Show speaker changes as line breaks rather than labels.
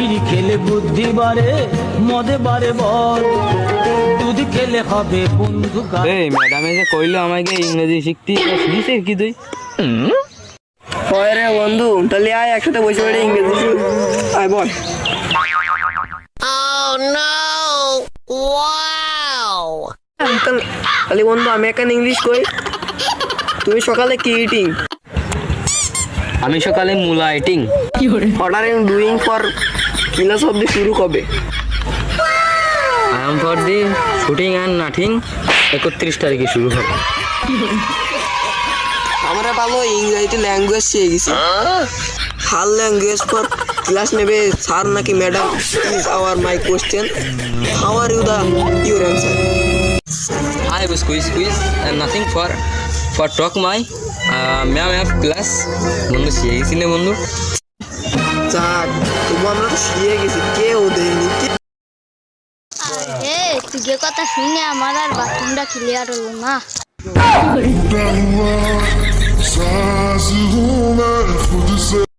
বিড়ি খেলে বুদ্ধি বাড়ে, মদে বাড়ে বল, দুধ খেলে হবে বন্ধু।
এই ম্যাডামে যে কইলো আমাকে ইংরেজি শিখতে, শুনছিস কি তুই?
হয় রে বন্ধু, তাহলে আয় একসাথে বসে বসে ইংরেজি শিখ। আয় বল। তাহলে বন্ধু আমি এখানে ইংলিশ কই। তুমি সকালে কি ইটিং?
আমি সকালে মূলা eating.
What are you doing for class of the শুরু কবে?
I am for the shooting and nothing 31 তারিখে শুরু হবে।
আমরা ভালো ইংরেজি ল্যাঙ্গুয়েজ শিখে গেছি। হার ল্যাঙ্গুয়েজ ফর ক্লাস নেবে স্যার নাকি madam is our my question. How are you the your answer?
I was quiz and nothing for talk my ma'am have class বন্ধু শিখে গেছিলে বন্ধু।
যাক, তবু আমরা তো শিখে গেছি, কেউ দেয়নি।
আরে তুই যে কথা শুনে আমার আর বাথরুমটা ক্লিয়ার হলো না।